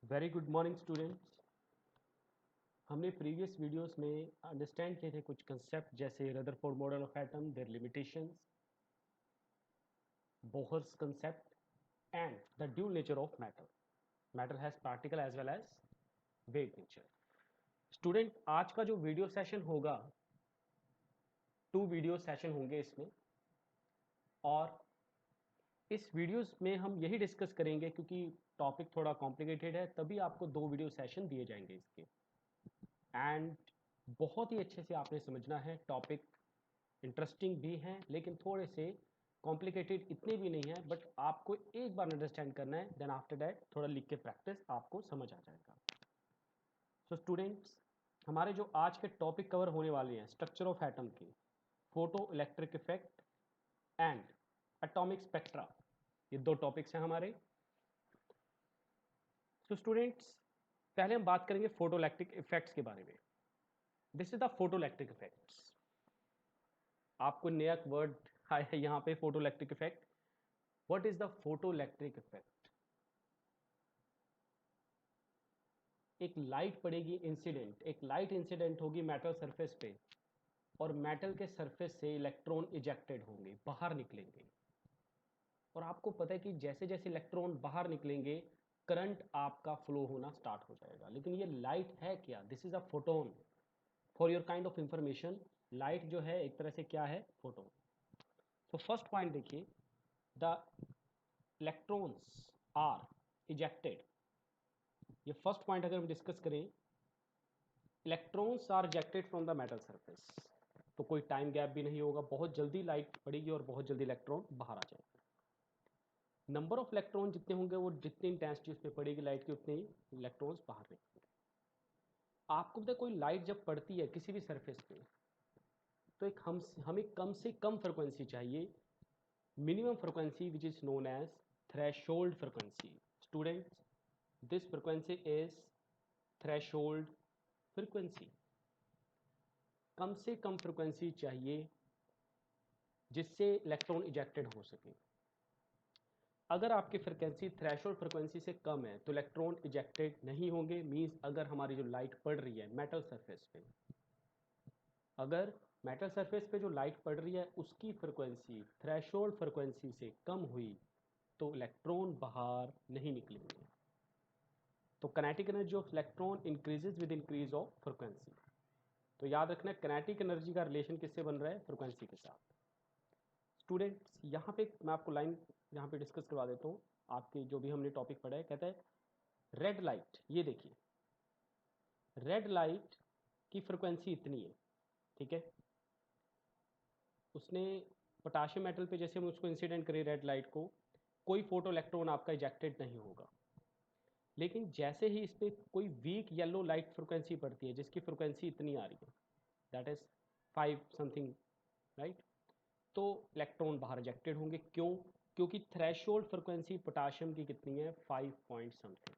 Very good morning students. हमने previous videos में understand किए थे कुछ कंसेप्ट जैसे Rutherford model of atom, their limitations, Bohr's concept and the dual nature of matter. Matter has particle as well as wave nature. Student, आज का जो video session होगा, 2 वीडियो सेशन होंगे इसमें, और इस वीडियोस में हम यही डिस्कस करेंगे क्योंकि टॉपिक थोड़ा कॉम्प्लिकेटेड है, तभी आपको 2 वीडियो सेशन दिए जाएंगे इसके। एंड बहुत ही अच्छे से आपने समझना है। टॉपिक इंटरेस्टिंग भी हैं लेकिन थोड़े से कॉम्प्लिकेटेड इतने भी नहीं है, बट आपको एक बार अंडरस्टैंड करना है, देन आफ्टर दैट थोड़ा लिख के प्रैक्टिस आपको समझ आ जाएगा। सो स्टूडेंट्स, हमारे जो आज के टॉपिक कवर होने वाले हैं स्ट्रक्चर ऑफ एटम के, photo electric effect and atomic spectra, ये 2 टॉपिक्स हैं हमारे। सो स्टूडेंट्स, पहले हम बात करेंगे फोटो इलेक्ट्रिक इफेक्ट्स के बारे में। This is the photo electric effects. आपको नया वर्ड आया है यहाँ पे, photo electric effect. What is the photo electric effect? एक लाइट पड़ेगी, इंसिडेंट, एक लाइट इंसिडेंट होगी मेटल सरफेस पे, और मेटल के सरफेस से इलेक्ट्रॉन इजेक्टेड होंगे, बाहर निकलेंगे। और आपको पता है कि जैसे जैसे इलेक्ट्रॉन बाहर निकलेंगे, करंट आपका फ्लो होना स्टार्ट हो जाएगा। लेकिन ये लाइट है क्या? This is a photon. For your kind of information, light जो है एक तरह से क्या है? फोटोन। तो फर्स्ट पॉइंट देखिए, द इलेक्ट्रॉन्स आर इजेक्टेड। ये फर्स्ट पॉइंट अगर हम डिस्कस करें, electrons are ejected from the metal surface, तो कोई टाइम गैप भी नहीं होगा, बहुत जल्दी लाइट पड़ेगी और बहुत जल्दी इलेक्ट्रॉन बाहर आ जाएंगे। नंबर ऑफ इलेक्ट्रॉन जितने होंगे, वो जितनी इंटेंसिटी उसमें पड़ेगी लाइट की, उतने ही इलेक्ट्रॉन्स बाहर निकलेंगे। आपको पता है, कोई लाइट जब पड़ती है किसी भी सरफेस पे, तो एक हमें कम से कम फ्रिक्वेंसी चाहिए, minimum frequency which is known as threshold frequency. Students, this frequency is threshold frequency. कम से कम फ्रिक्वेंसी चाहिए जिससे इलेक्ट्रॉन इजेक्टेड हो सके। अगर आपकी फ्रिक्वेंसी थ्रेशोल्ड फ्रिक्वेंसी से कम है तो इलेक्ट्रॉन इजेक्टेड नहीं होंगे। मींस अगर हमारी जो लाइट पड़ रही है मेटल सरफेस पे, अगर मेटल सरफेस पे जो लाइट पड़ रही है उसकी फ्रिक्वेंसी थ्रेशोल्ड फ्रिक्वेंसी से कम हुई तो इलेक्ट्रॉन बाहर नहीं निकलेंगे। तो kinetic energy of electron increases with increase of frequency. तो याद रखना, काइनेटिक एनर्जी का रिलेशन किससे बन रहा है? फ्रिक्वेंसी के साथ। स्टूडेंट्स, यहाँ पे मैं आपको लाइन यहाँ पे डिस्कस करवा देता हूँ। आपके जो भी हमने टॉपिक पढ़ा है, कहता है रेड लाइट, ये देखिए, रेड लाइट की फ्रिक्वेंसी इतनी है, ठीक है। उसने पोटाशियम मेटल पे जैसे हम उसको इंसिडेंट करें रेड लाइट को, कोई फोटो इलेक्ट्रॉन आपका इजेक्टेड नहीं होगा। लेकिन जैसे ही इस पर कोई वीक येलो लाइट फ्रिक्वेंसी पड़ती है जिसकी फ्रिक्वेंसी इतनी आ रही है, दैट इज 5 समथिंग, राइट, तो इलेक्ट्रॉन बाहर इजेक्टेड होंगे। क्यों? क्योंकि थ्रेशोल्ड फ्रिक्वेंसी पोटाशियम की कितनी है? 5 पॉइंट समथिंग।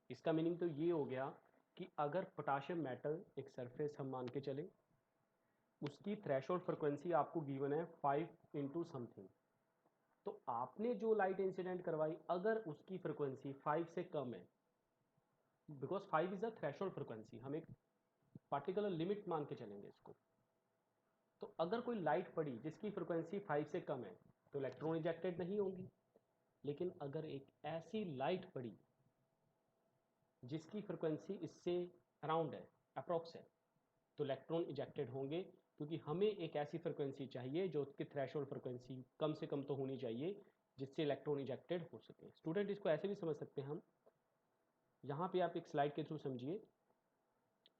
इसका मीनिंग तो ये हो गया कि अगर पोटाशियम मेटल एक सरफेस हम मान के चले, उसकी थ्रेशोल्ड फ्रिक्वेंसी आपको गिवन है 5 इंटू समथिंग, तो आपने जो लाइट इंसिडेंट करवाई अगर उसकी फ्रिक्वेंसी 5 से कम है, because 5 is a threshold frequency, हम एक पार्टिकुलर लिमिट मान के चलेंगे इसको, तो अगर कोई लाइट पड़ी जिसकी फ्रिक्वेंसी 5 से कम है तो इलेक्ट्रॉन इजेक्टेड नहीं होंगी। लेकिन अगर एक ऐसी लाइट पड़ी जिसकी फ्रिक्वेंसी इससे अराउंड है, अप्रोक्स है, तो इलेक्ट्रॉन इजेक्टेड होंगे, क्योंकि हमें एक ऐसी फ्रिक्वेंसी चाहिए जो उसकी थ्रेशोल्ड फ्रिक्वेंसी कम से कम तो होनी चाहिए जिससे इलेक्ट्रॉन इजेक्टेड हो सके। स्टूडेंट, इसको ऐसे भी समझ सकते हैं हम, यहाँ पे आप एक स्लाइड के थ्रू समझिए।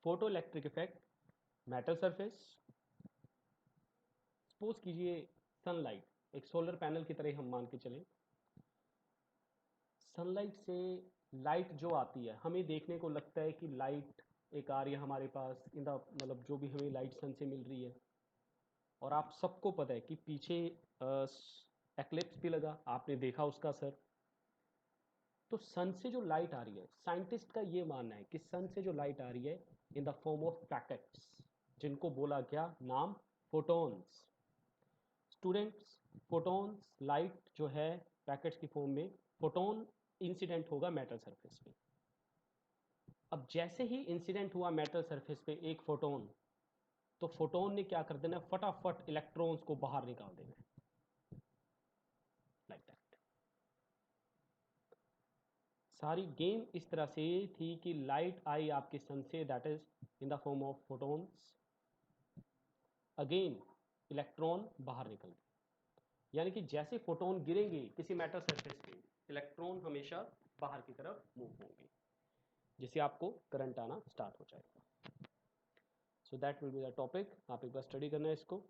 Photo electric effect, metal surface, suppose कीजिए सनलाइट, एक सोलर पैनल की तरह हम मान के चलें। सनलाइट से लाइट जो आती है, हमें देखने को लगता है कि लाइट एक आ रही है हमारे पास इन द, मतलब जो भी हमें लाइट सन से मिल रही है, और आप सबको पता है कि पीछे एक्लिप्स भी लगा, आपने देखा उसका असर। तो सन से जो लाइट आ रही है, साइंटिस्ट का ये मानना है कि सन से जो लाइट आ रही है in the form of packets, जिनको बोला गया नाम फोटॉन्स। स्टूडेंट्स, फोटॉन्स लाइट जो है पैकेट्स की फॉर्म में, फोटोन इंसिडेंट होगा मेटल सरफेस पे। अब जैसे ही इंसिडेंट हुआ मेटल सरफेस पे एक फोटोन, तो फोटोन ने क्या कर देना, फटाफट इलेक्ट्रॉन्स को बाहर निकाल देना, लाइक दैट। सारी गेम इस तरह से थी कि लाइट आई आपके सन से, that is in the form of photons, again electron बाहर निकल गए। यानी कि जैसे फोटोन गिरेंगे किसी मेटल सरफेस पे, इलेक्ट्रॉन हमेशा बाहर की तरफ मूव होंगे, जिससे आपको करंट आना स्टार्ट हो जाएगा। So that will be the topic, आप एक बार स्टडी करना है इसको।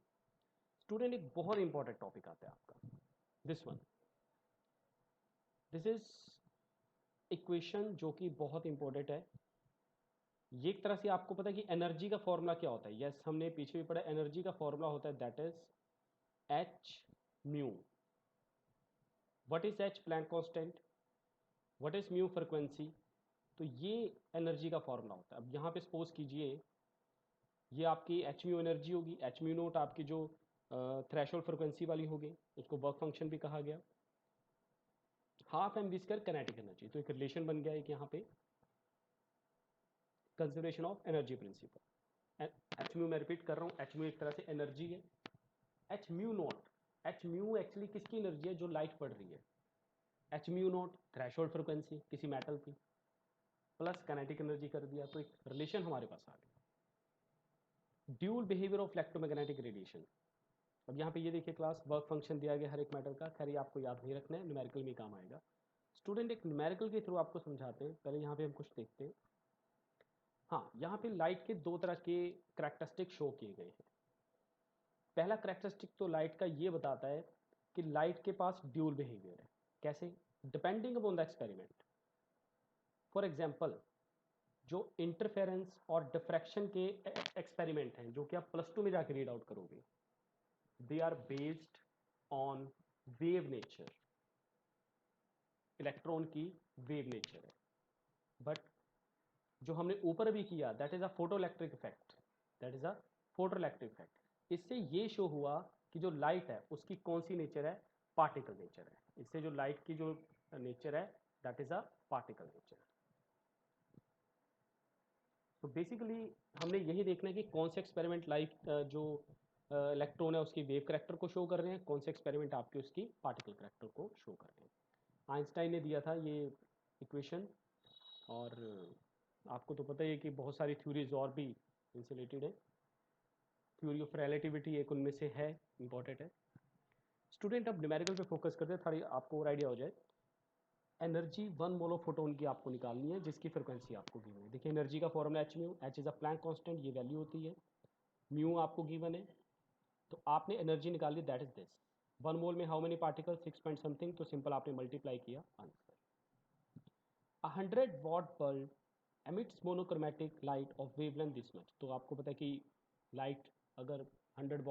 स्टूडेंट, एक बहुत इंपॉर्टेंट टॉपिक आता है आपका, this one, this is equation जो कि बहुत इंपॉर्टेंट है। ये एक तरह से आपको पता है कि एनर्जी का फॉर्मूला क्या होता है। यस, हमने पीछे भी पढ़ा, एनर्जी का फॉर्मूला होता है that is H mu. What is H? Planck constant. What is mu? Frequency. तो ये एनर्जी का फॉर्मूला होता है। अब यहाँ पे सपोज कीजिए ये आपकी एच म्यू एनर्जी होगी, एच म्यू नोट आपकी जो थ्रेशोल्ड फ्रिक्वेंसी वाली होगी, उसको वर्क फंक्शन भी कहा गया, half M V square kinetic energy. तो एक रिलेशन बन गया एक यहाँ पे, conservation of energy principle. H mu मैं रिपीट कर रहा हूँ, एच म्यू एक तरह से एनर्जी है। H mu naught, H mu actually किसकी एनर्जी है? जो लाइट पड़ रही है। H mu naught threshold frequency किसी मेटल की, प्लस काइनेटिक एनर्जी कर दिया, तो एक रिलेशन हमारे पास आ गया। Dual behaviour of electromagnetic radiation. अब यहाँ पे ये देखिए क्लास, वर्क फंक्शन दिया गया हर एक मेटल का, खैर ये आपको याद नहीं रखना है, न्यूमेरिकल में काम आएगा। स्टूडेंट, एक न्यूमेरिकल के थ्रू आपको समझाते हैं, पहले यहाँ पे हम कुछ देखते हैं। हाँ, यहाँ पे लाइट के दो तरह के करेक्टरिस्टिक शो किए गए हैं। पहला करेक्टरिस्टिक तो लाइट का ये बताता है कि लाइट के पास ड्यूल बिहेवियर है। कैसे? Depending upon the experiment. For example, जो इंटरफेरेंस और डिफ्रैक्शन के एक्सपेरिमेंट हैं जो कि आप +2 में जाके रीड आउट करोगे, they are based on wave nature. Electron की वेव नेचर है। बट जो हमने ऊपर भी किया, that is a photoelectric effect, that is a photoelectric effect. इससे ये शो हुआ कि जो लाइट है उसकी कौन सी नेचर है? पार्टिकल नेचर है। इससे जो लाइट की जो नेचर है, that is a particle nature. तो बेसिकली हमने यही देखना है कि कौन से एक्सपेरिमेंट लाइट जो इलेक्ट्रॉन है उसकी वेव करेक्टर को शो कर रहे हैं, कौन से एक्सपेरिमेंट आपके उसकी पार्टिकल करेक्टर को शो कर रहे हैं। आइंस्टाइन ने दिया था ये इक्वेशन, और आपको तो पता ही है कि बहुत सारी थ्योरीज और भी इनसे रिलेटेड है। थ्योरी ऑफ रिलेटिविटी एक उनमें से है, इंपॉर्टेंट है। स्टूडेंट, अब न्यूमेरिकल पे फोकस करते हैं, थोड़ी आपको और आइडिया हो जाए। एनर्जी 1 मोल ऑफ फोटोन की आपको निकालनी है, जिसकी फ्रिक्वेंसी आपको गिवन है। देखिए एनर्जी का formula H mu, H is a Planck constant, ये वैल्यू होती है। म्यू आपको गिवन है, तो आपने एनर्जी निकाली, दैट इज दिस। 1 मोल में how many particle? 6 point something, तो सिंपल आपने मल्टीप्लाई किया, answer. 100 watt bulb emits monochromatic light of wavelength this much. तो आपको पता है कि लाइट अगर 100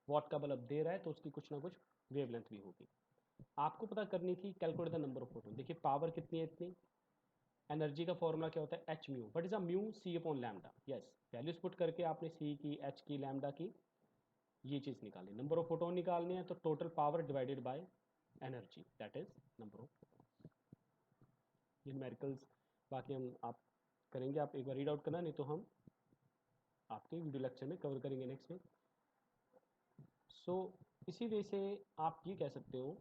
वॉट का बल्ब दे रहा है तो उसकी कुछ ना कुछ वेवलेंथ भी होगी। आपको पता करनी थी calculate the number of photon. देखिए पावर कितनी है? इतनी। एनर्जी का फॉर्मूला क्या होता है? H mu. What is a mu? C upon lambda. Yes, values put करके आपने सी की, एच की, लैम्डा की, ये चीज़ निकाली। नंबर ऑफ फोटोन निकालनी है तो total power divided by energy, that is number of. ये न्यूमेरिकल्स बाकी हम आप करेंगे, आप एक बार रीड आउट करना, नहीं तो हम आपके वीडियो लेक्चर में कवर करेंगे नेक्स्ट में। सो इसी वजह से आप ये कह सकते हो,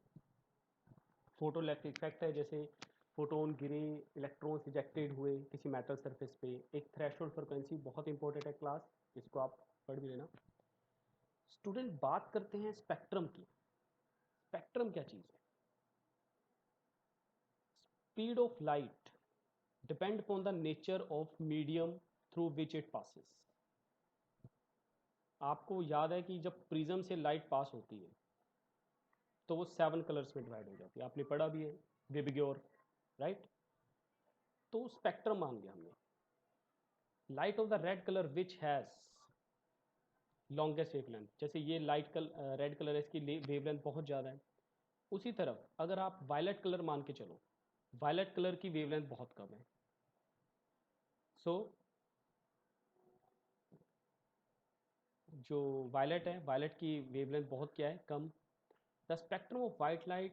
फोटो इलेक्ट्रिक इफेक्ट है, जैसे फोटोन गिरे, इलेक्ट्रॉन्स इजेक्टेड हुए किसी मेटल सरफेस पे, एक थ्रेशोल्ड फ्रिक्वेंसी बहुत इंपॉर्टेंट है क्लास, इसको आप पढ़ भी लेना। स्टूडेंट, बात करते हैं स्पेक्ट्रम की। स्पेक्ट्रम क्या चीज़ है? Speed of light depend upon the nature of medium through which it passes. आपको याद है कि जब प्रिज्म से लाइट पास होती है तो वो 7 कलर्स में डिवाइड हो जाती है, आपने पढ़ा भी है, विबग्योर, राइट। तो स्पेक्ट्रम मान लिया हमने। Light of the red colour which has longest wavelength, जैसे ये लाइट रेड कलर है, इसकी वेवलेंथ बहुत ज़्यादा है। उसी तरफ अगर आप वायलेट कलर मान के चलो, वायलेट कलर की वेवलेंथ बहुत कम है। सो जो वायलेट है, वायलेट की वेवलेंथ बहुत क्या है? कम। The spectrum of white light